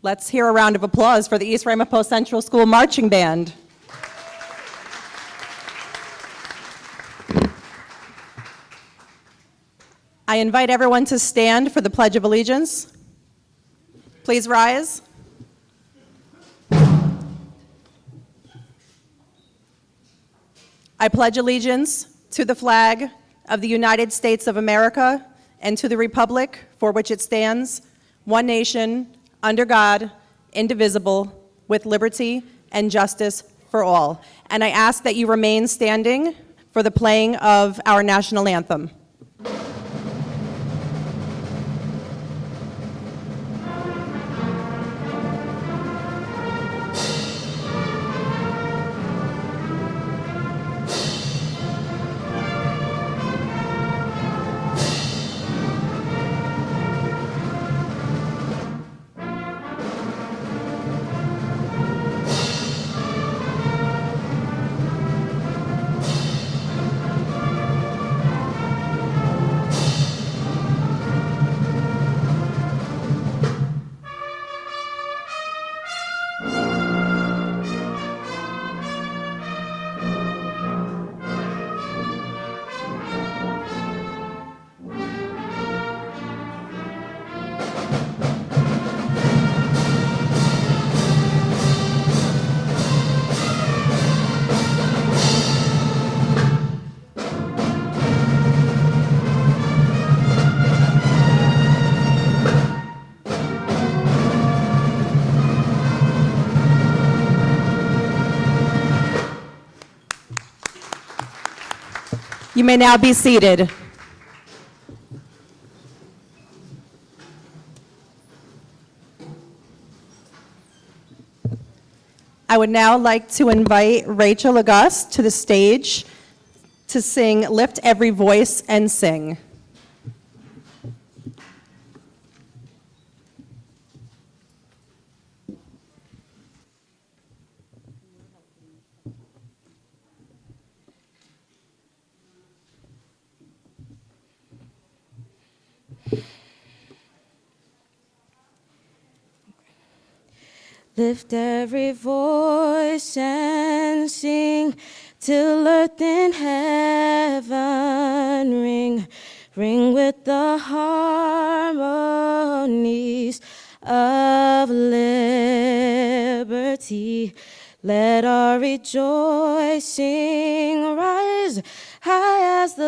Let's hear a round of applause for the East Ramapo Central School Marching Band. I invite everyone to stand for the Pledge of Allegiance. Please rise. I pledge allegiance to the flag of the United States of America and to the republic for which it stands, one nation, under God, indivisible, with liberty and justice for all. And I ask that you remain standing for the playing of our national anthem. You may now be seated. I would now like to invite Rachel Auguste to the stage to sing Lift Every Voice and Sing. Lift every voice and sing till earth and heaven ring. Ring with the harmonies of liberty. Let our rejoicing rise high as the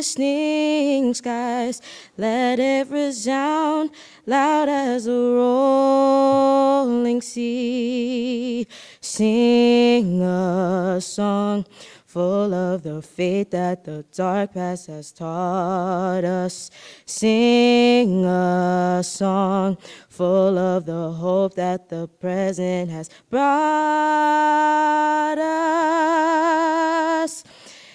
listening skies. Let it resound loud as a rolling sea. Sing a song full of the faith that the dark past has taught us. Sing a song full of the hope that the present has brought us.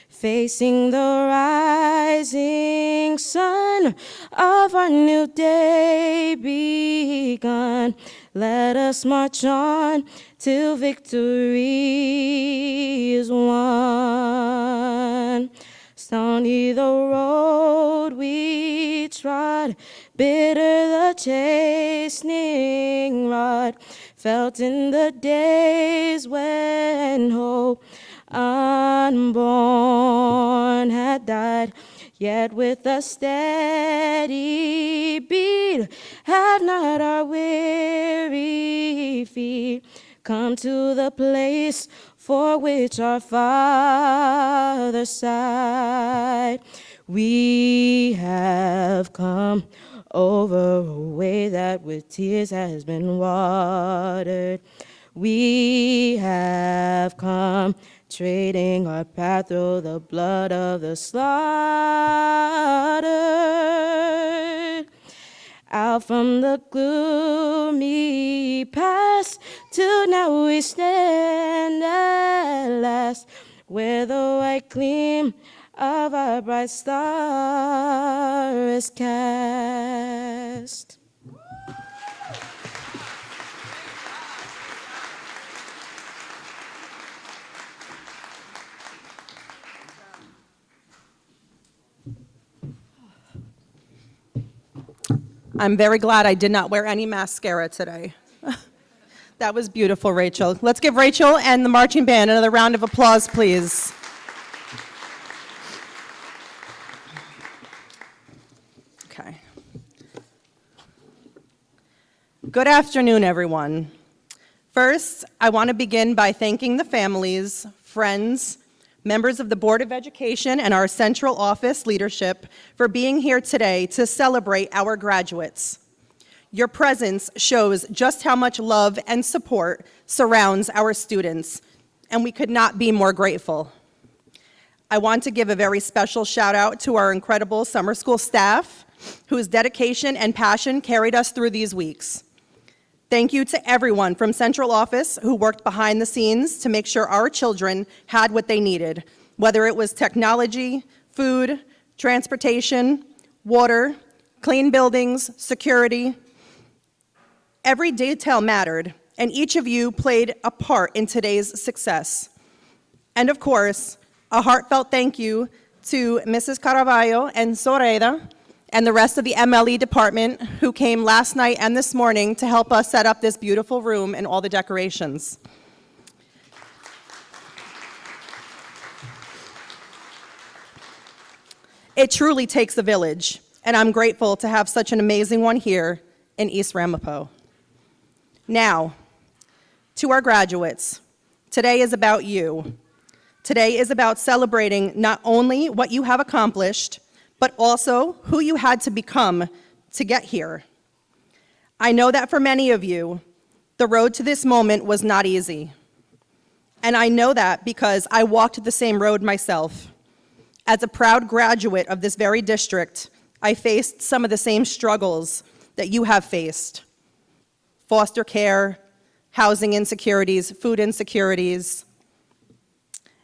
Facing the rising sun of our new day begun, let us march on till victory is won. Stony the road we trod, bitter the chastening rod, felt in the days when hope unborn had died. Yet with a steady beat have not our weary feet come to the place for which our Father sighed. We have come over a way that with tears has been watered. We have come trading our path through the blood of the slaughtered. Out from the gloomy past, till now we stand at last, where the white gleam of our bright star is cast. I'm very glad I did not wear any mascara today. That was beautiful, Rachel. Let's give Rachel and the marching band another round of applause, please. Okay. Good afternoon, everyone. First, I want to begin by thanking the families, friends, members of the Board of Education, and our central office leadership for being here today to celebrate our graduates. Your presence shows just how much love and support surrounds our students, and we could not be more grateful. I want to give a very special shout out to our incredible summer school staff, whose dedication and passion carried us through these weeks. Thank you to everyone from central office who worked behind the scenes to make sure our children had what they needed, whether it was technology, food, transportation, water, clean buildings, security. Every detail mattered, and each of you played a part in today's success. And of course, a heartfelt thank you to Mrs. Caraballo and Zoraida and the rest of the MLE department who came last night and this morning to help us set up this beautiful room and all the decorations. It truly takes a village, and I'm grateful to have such an amazing one here in East Ramapo. Now, to our graduates, today is about you. Today is about celebrating not only what you have accomplished, but also who you had to become to get here. I know that for many of you, the road to this moment was not easy. And I know that because I walked the same road myself. As a proud graduate of this very district, I faced some of the same struggles that you have faced. Foster care, housing insecurities, food insecurities.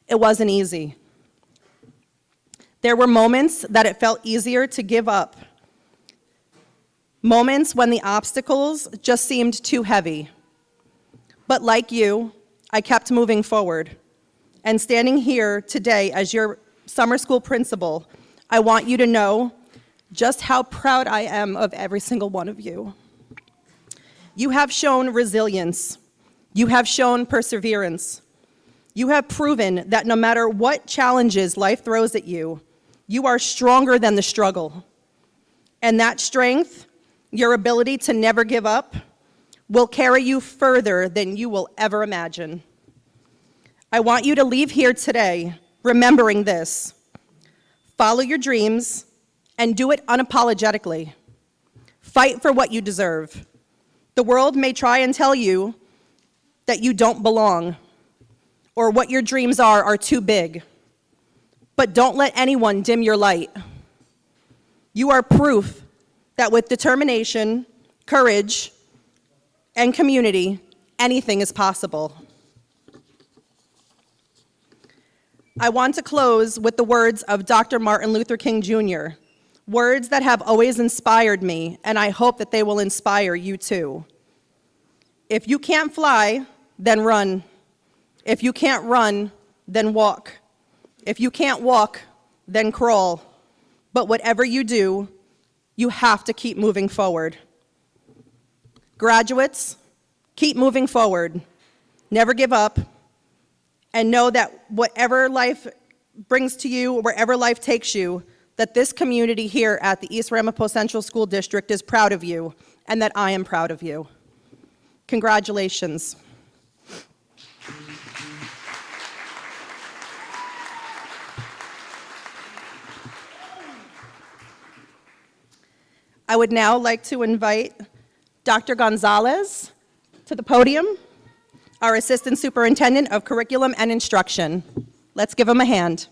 It wasn't easy. There were moments that it felt easier to give up. Moments when the obstacles just seemed too heavy. But like you, I kept moving forward. And standing here today as your summer school principal, I want you to know just how proud I am of every single one of you. You have shown resilience. You have shown perseverance. You have proven that no matter what challenges life throws at you, you are stronger than the struggle. And that strength, your ability to never give up, will carry you further than you will ever imagine. I want you to leave here today remembering this. Follow your dreams and do it unapologetically. Fight for what you deserve. The world may try and tell you that you don't belong or what your dreams are too big. But don't let anyone dim your light. You are proof that with determination, courage, and community, anything is possible. I want to close with the words of Dr. Martin Luther King Jr., words that have always inspired me, and I hope that they will inspire you too. If you can't fly, then run. If you can't run, then walk. If you can't walk, then crawl. But whatever you do, you have to keep moving forward. Graduates, keep moving forward. Never give up. And know that whatever life brings to you, wherever life takes you, that this community here at the East Ramapo Central School District is proud of you, and that I am proud of you. Congratulations. I would now like to invite Dr. Gonzalez to the podium, our Assistant Superintendent of Curriculum and Instruction. Let's give him a hand.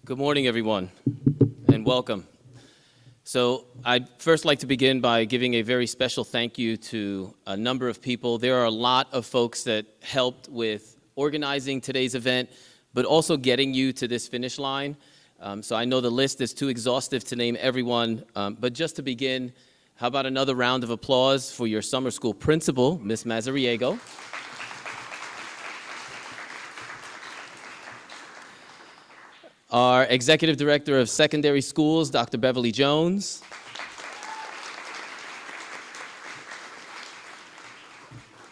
Good morning, everyone, and welcome. So I'd first like to begin by giving a very special thank you to a number of people. There are a lot of folks that helped with organizing today's event, but also getting you to this finish line. So I know the list is too exhaustive to name everyone, but just to begin, how about another round of applause for your summer school principal, Ms. Mazariego. Our Executive Director of Secondary Schools, Dr. Beverly Jones.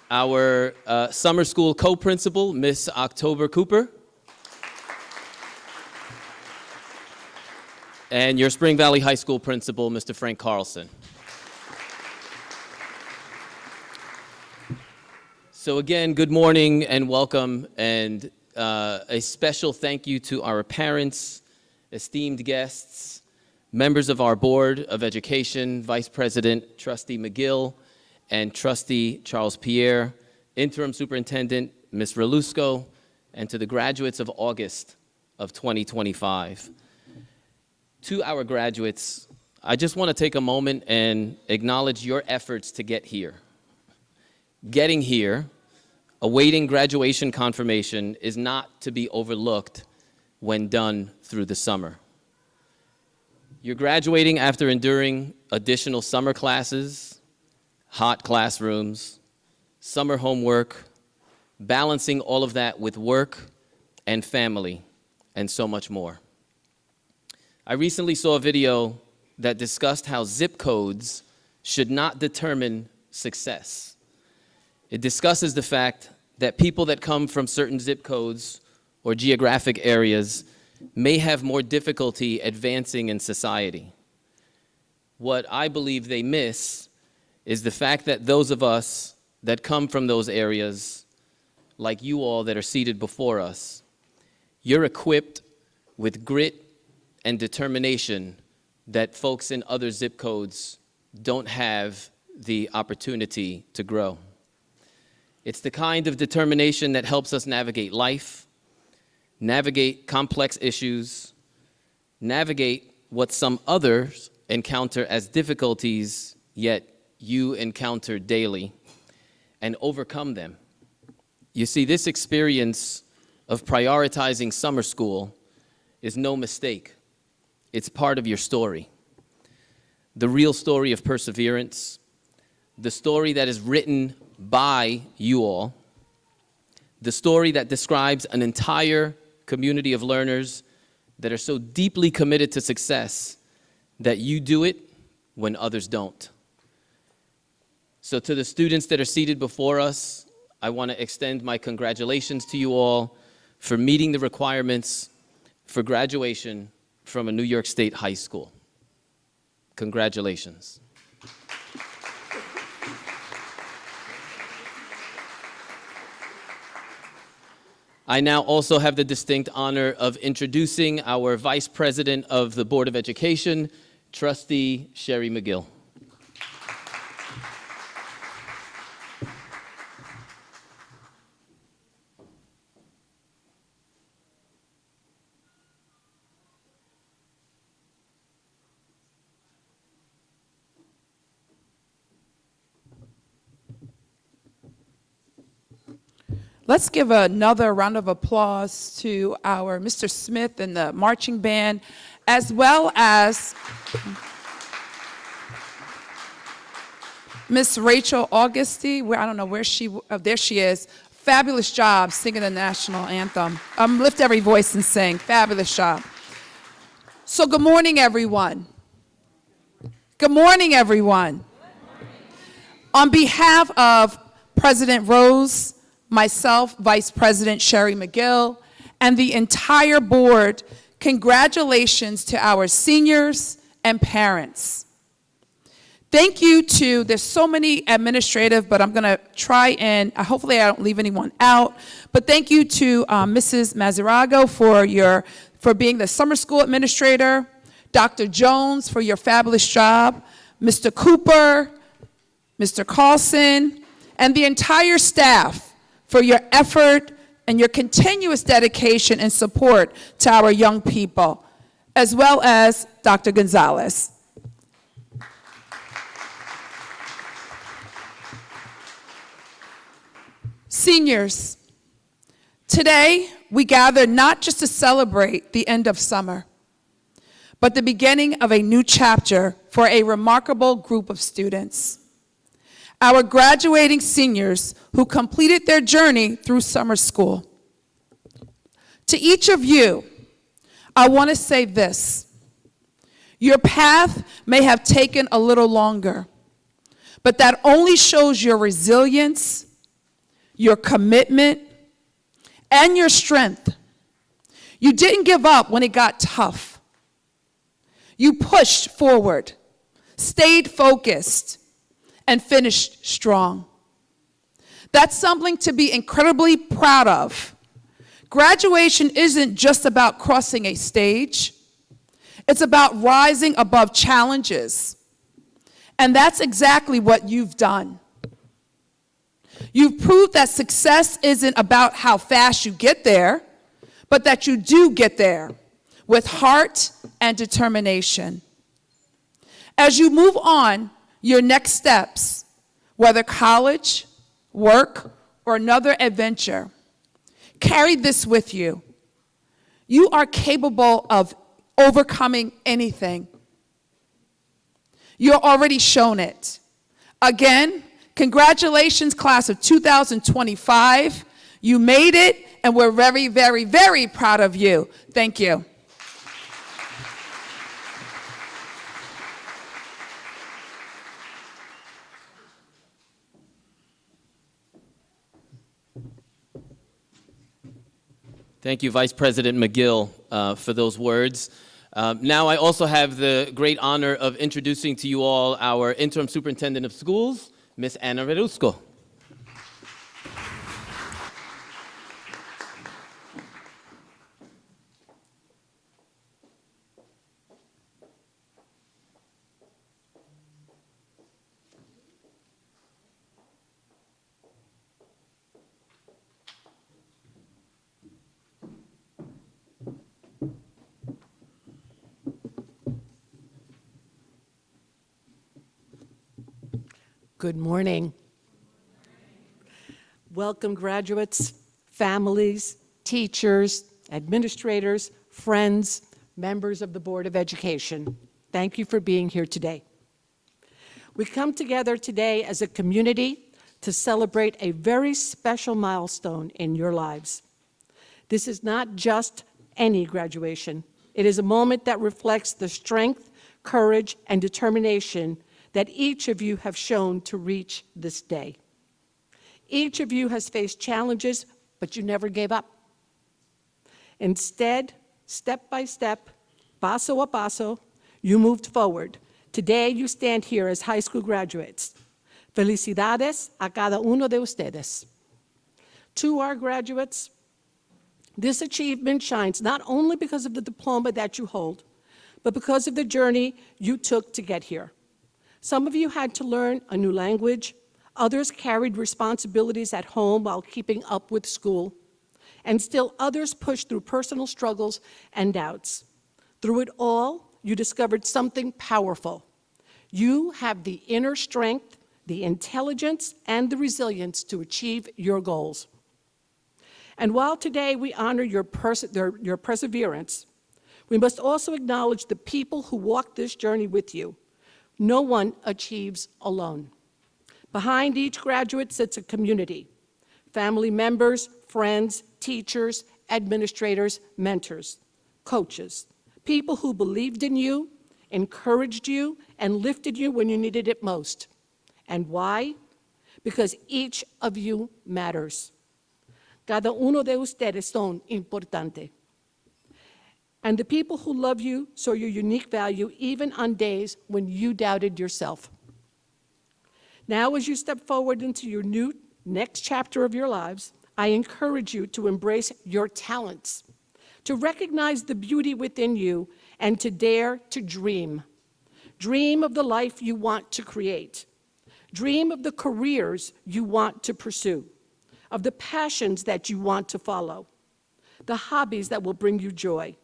Our summer school co-principal, Miss October Cooper. And your Spring Valley High School principal, Mr. Frank Carlson. So again, good morning and welcome, and a special thank you to our parents, esteemed guests, members of our Board of Education, Vice President Trustee McGill, and Trustee Charles Pierre, Interim Superintendent Ms. Relusco, and to the graduates of August of 2025. To our graduates, I just want to take a moment and acknowledge your efforts to get here. Getting here, awaiting graduation confirmation, is not to be overlooked when done through the summer. You're graduating after enduring additional summer classes, hot classrooms, summer homework, balancing all of that with work and family, and so much more. I recently saw a video that discussed how zip codes should not determine success. It discusses the fact that people that come from certain zip codes or geographic areas may have more difficulty advancing in society. What I believe they miss is the fact that those of us that come from those areas, like you all that are seated before us, you're equipped with grit and determination that folks in other zip codes don't have the opportunity to grow. It's the kind of determination that helps us navigate life, navigate complex issues, navigate what some others encounter as difficulties, yet you encounter daily, and overcome them. You see, this experience of prioritizing summer school is no mistake. It's part of your story. The real story of perseverance, the story that is written by you all, the story that describes an entire community of learners that are so deeply committed to success that you do it when others don't. So to the students that are seated before us, I want to extend my congratulations to you all for meeting the requirements for graduation from a New York State high school. Congratulations. I now also have the distinct honor of introducing our Vice President of the Board of Education, Trustee Sherry McGill. Let's give another round of applause to our Mr. Smith and the marching band, as well as Miss Rachel Auguste. I don't know where there she is. Fabulous job singing the national anthem. Lift every voice and sing. Fabulous job. So good morning, everyone. Good morning, everyone. On behalf of President Rose, myself, Vice President Sherry McGill, and the entire board, congratulations to our seniors and parents. Thank you to, there's so many administrative, but I'm gonna try and, hopefully I don't leave anyone out, but thank you to Mrs. Mazariego for being the summer school administrator, Dr. Jones for your fabulous job, Mr. Cooper, Mr. Carlson, and the entire staff for your effort and your continuous dedication and support to our young people, as well as Dr. Gonzalez. Seniors, today we gather not just to celebrate the end of summer, but the beginning of a new chapter for a remarkable group of students. Our graduating seniors who completed their journey through summer school. To each of you, I want to say this. Your path may have taken a little longer, but that only shows your resilience, your commitment, and your strength. You didn't give up when it got tough. You pushed forward, stayed focused, and finished strong. That's something to be incredibly proud of. Graduation isn't just about crossing a stage. It's about rising above challenges. And that's exactly what you've done. You've proved that success isn't about how fast you get there, but that you do get there with heart and determination. As you move on your next steps, whether college, work, or another adventure, carry this with you. You are capable of overcoming anything. You're already shown it. Again, congratulations, class of 2025. You made it, and we're very, very, very proud of you. Thank you. Thank you, Vice President McGill, for those words. Now I also have the great honor of introducing to you all our Interim Superintendent of Schools, Ms. Anna Redusco. Good morning. Welcome, graduates, families, teachers, administrators, friends, members of the Board of Education. Thank you for being here today. We come together today as a community to celebrate a very special milestone in your lives. This is not just any graduation. It is a moment that reflects the strength, courage, and determination that each of you have shown to reach this day. Each of you has faced challenges, but you never gave up. Instead, step by step, paso a paso, you moved forward. Today, you stand here as high school graduates. Felicidades a cada uno de ustedes. To our graduates, this achievement shines not only because of the diploma that you hold, but because of the journey you took to get here. Some of you had to learn a new language, others carried responsibilities at home while keeping up with school, and still others pushed through personal struggles and doubts. Through it all, you discovered something powerful. You have the inner strength, the intelligence, and the resilience to achieve your goals. And while today we honor your perseverance, we must also acknowledge the people who walked this journey with you. No one achieves alone. Behind each graduate sits a community, family members, friends, teachers, administrators, mentors, coaches, people who believed in you, encouraged you, and lifted you when you needed it most. And why? Because each of you matters. Cada uno de ustedes son importante. And the people who love you saw your unique value even on days when you doubted yourself. Now, as you step forward into your new next chapter of your lives, I encourage you to embrace your talents, to recognize the beauty within you, and to dare to dream. Dream of the life you want to create. Dream of the careers you want to pursue, of the passions that you want to follow, the hobbies that will bring you joy.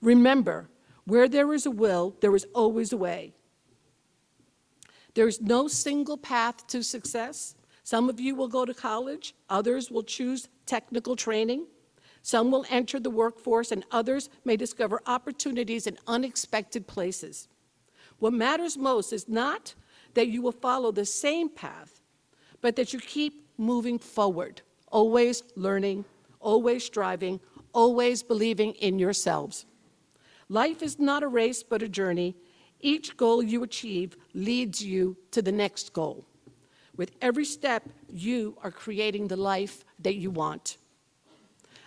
Remember, where there is a will, there is always a way. There is no single path to success. Some of you will go to college, others will choose technical training. Some will enter the workforce, and others may discover opportunities in unexpected places. What matters most is not that you will follow the same path, but that you keep moving forward, always learning, always striving, always believing in yourselves. Life is not a race, but a journey. Each goal you achieve leads you to the next goal. With every step, you are creating the life that you want.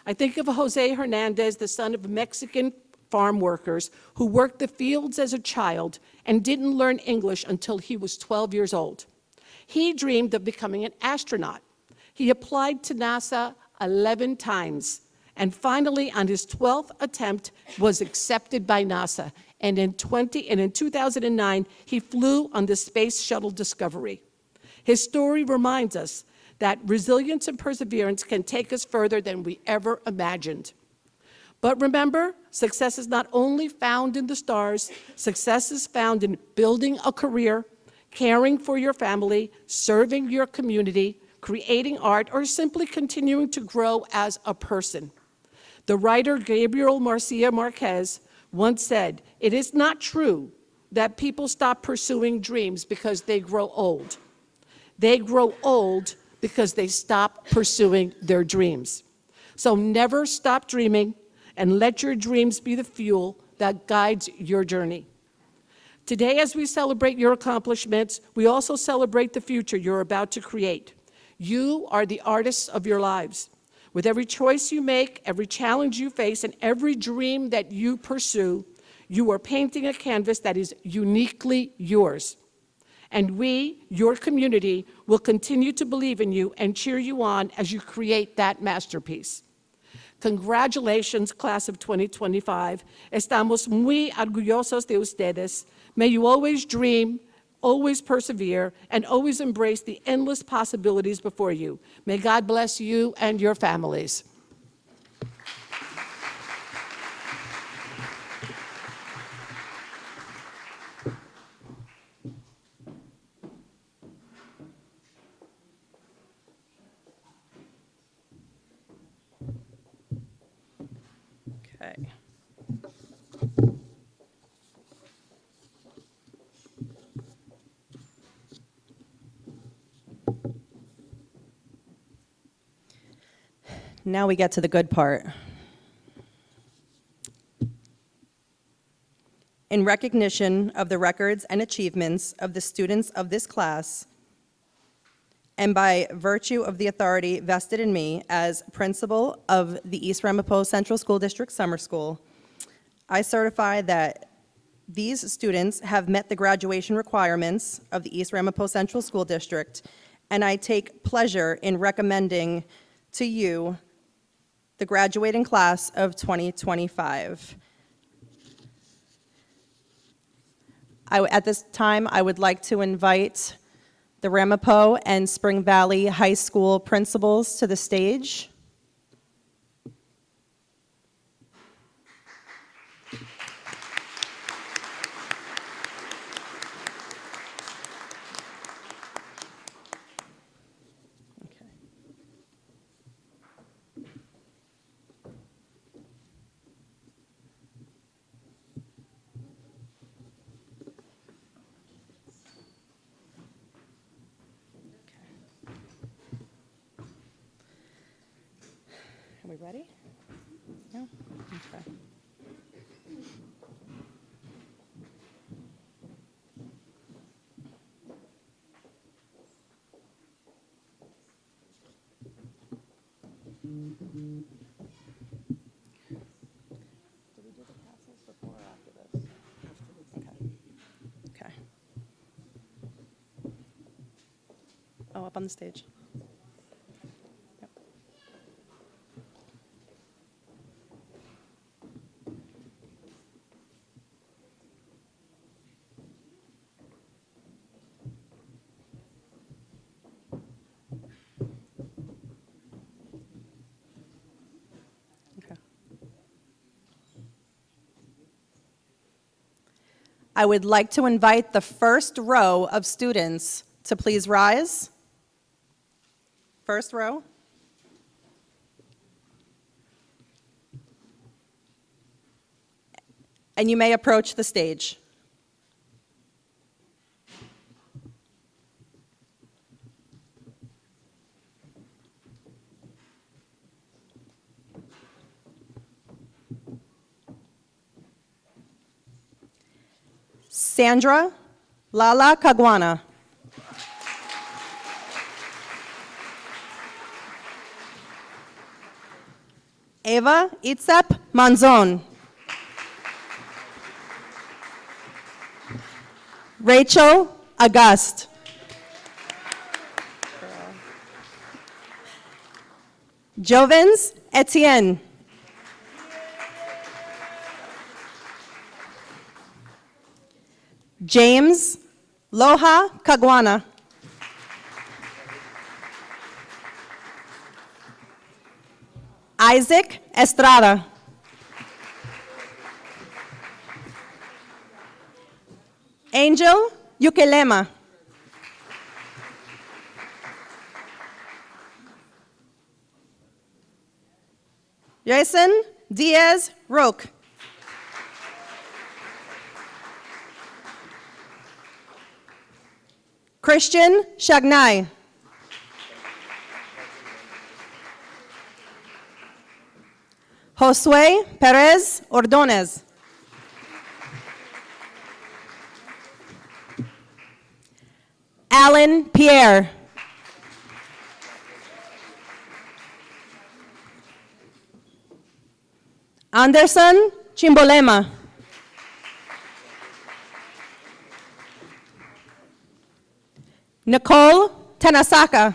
I think of Jose Hernandez, the son of Mexican farm workers who worked the fields as a child and didn't learn English until he was 12 years old. He dreamed of becoming an astronaut. He applied to NASA 11 times, and finally, on his 12th attempt, was accepted by NASA. And in 2009, he flew on the Space Shuttle Discovery. His story reminds us that resilience and perseverance can take us further than we ever imagined. But remember, success is not only found in the stars, success is found in building a career, caring for your family, serving your community, creating art, or simply continuing to grow as a person. The writer Gabriel Garcia Marquez once said, "It is not true that people stop pursuing dreams because they grow old. They grow old because they stop pursuing their dreams." So never stop dreaming, and let your dreams be the fuel that guides your journey. Today, as we celebrate your accomplishments, we also celebrate the future you're about to create. You are the artists of your lives. With every choice you make, every challenge you face, and every dream that you pursue, you are painting a canvas that is uniquely yours. And we, your community, will continue to believe in you and cheer you on as you create that masterpiece. Congratulations, class of 2025. Estamos muy orgullosos de ustedes. May you always dream, always persevere, and always embrace the endless possibilities before you. May God bless you and your families. Okay. Now we get to the good part. In recognition of the records and achievements of the students of this class, and by virtue of the authority vested in me as principal of the East Ramapo Central School District Summer School, I certify that these students have met the graduation requirements of the East Ramapo Central School District, and I take pleasure in recommending to you the graduating class of 2025. At this time, I would like to invite the Ramapo and Spring Valley High School principals to the stage. Are we ready? No? Okay. Did we do the passes before or after this? Okay. Okay. Oh, up on the stage. Yep. Okay. I would like to invite the first row of students to please rise. First row. and you may approach the stage. Sandra Lala Caguana. Eva Itzep Manzon. Rachel Agust. Jovens Etienne. James Loha Caguana. Isaac Estrada. Angel Ukelema. Jason Diaz Roque. Christian Shagnai. Josue Perez Ordonez. Alan Pierre. Anderson Chimbolema. Nicole Tanasaka.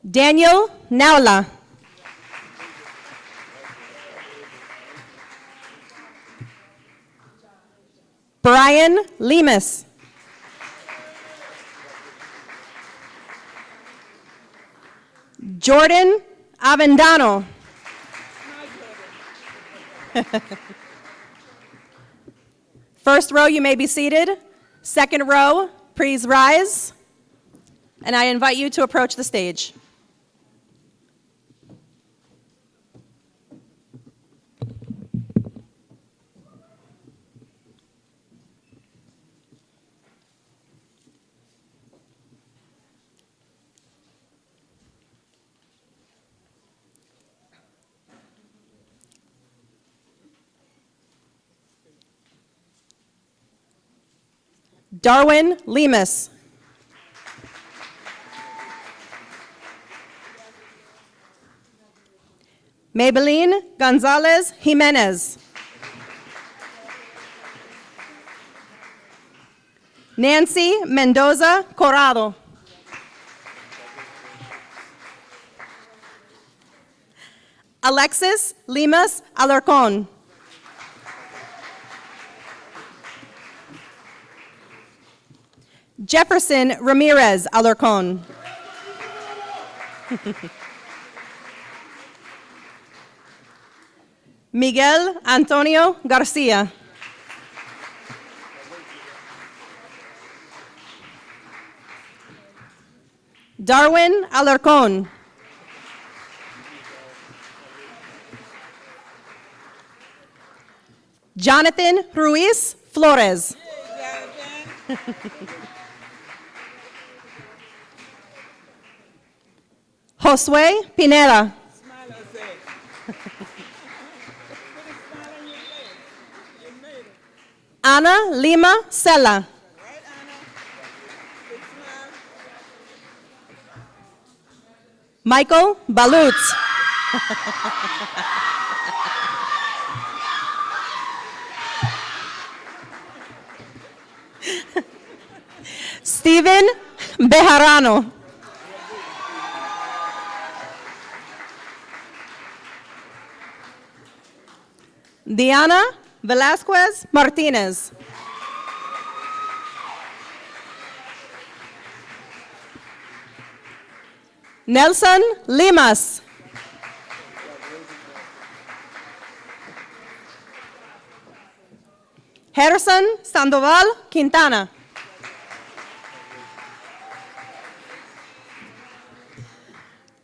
Daniel Naula. Brian Lemus. Jordan Avendano. First row, you may be seated. Second row, please rise. And I invite you to approach the stage. Darwin Lemus. Maybelline Gonzalez Jimenez. Nancy Mendoza Corrado. Alexis Limas Alarcon. Jefferson Ramirez Alarcon. Miguel Antonio Garcia. Darwin Alarcon. Jonathan Ruiz Flores. Josue Pineda. Ana Lima Sela. Michael Balutz. Steven Bejarano. Diana Velasquez Martinez. Nelson Limas. Harrison Sandoval Quintana.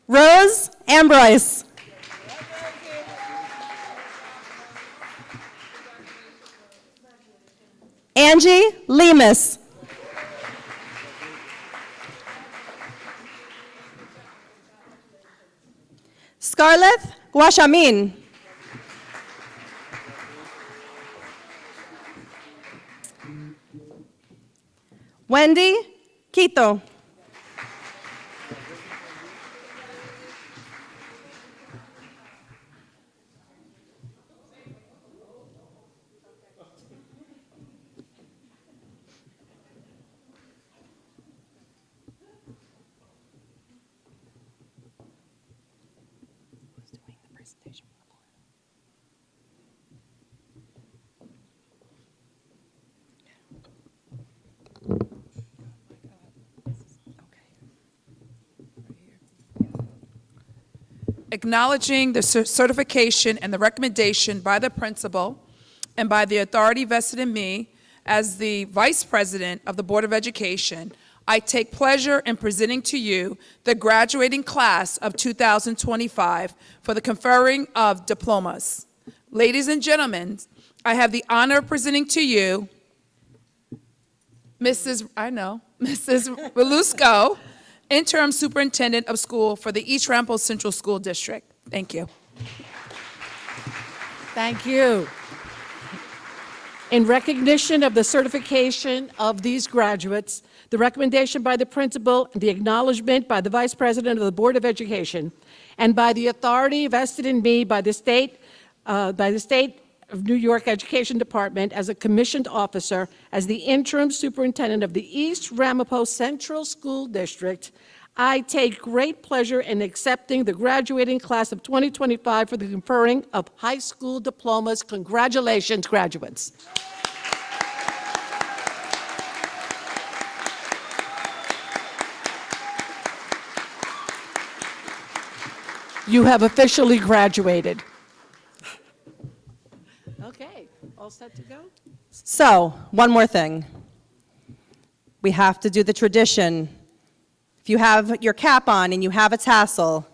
Rose Ambroise. Angie Lemus. Scarlett Guachamin. Wendy Quito. Acknowledging the certification and the recommendation by the principal and by the authority vested in me as the Vice President of the Board of Education, I take pleasure in presenting to you the graduating class of 2025 for the conferring of diplomas. Ladies and gentlemen, I have the honor of presenting to you Mrs. Velusco, Interim Superintendent of School for the East Ramapo Central School District. Thank you. Thank you. In recognition of the certification of these graduates, the recommendation by the principal, and the acknowledgement by the Vice President of the Board of Education, and by the authority vested in me by the State of New York Education Department as a commissioned officer, as the interim superintendent of the East Ramapo Central School District, I take great pleasure in accepting the graduating class of 2025 for the conferring of high school diplomas. Congratulations, graduates. You have officially graduated. Okay, all set to go? So, one more thing. We have to do the tradition. If you have your cap on and you have a tassel,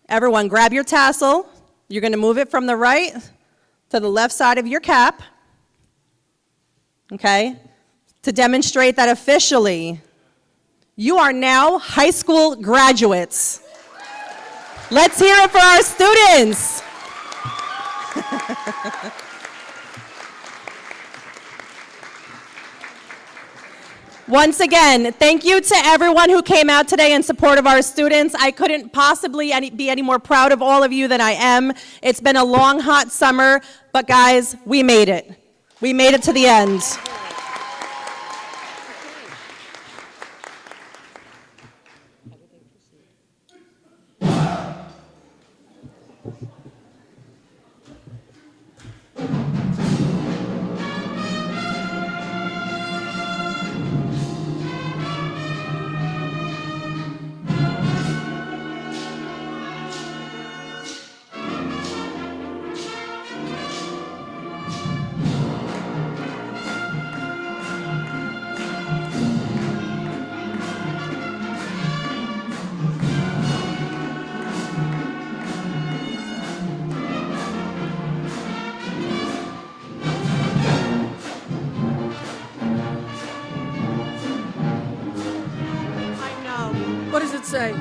everyone grab your tassel. You're going to move it from the right to the left side of your cap, okay, to demonstrate that officially you are now high school graduates. Let's hear it for our students. Once again, thank you to everyone who came out today in support of our students. I couldn't possibly be any more proud of all of you than I am. It's been a long, hot summer, but guys, we made it. We made it to the end. I know. What does it say?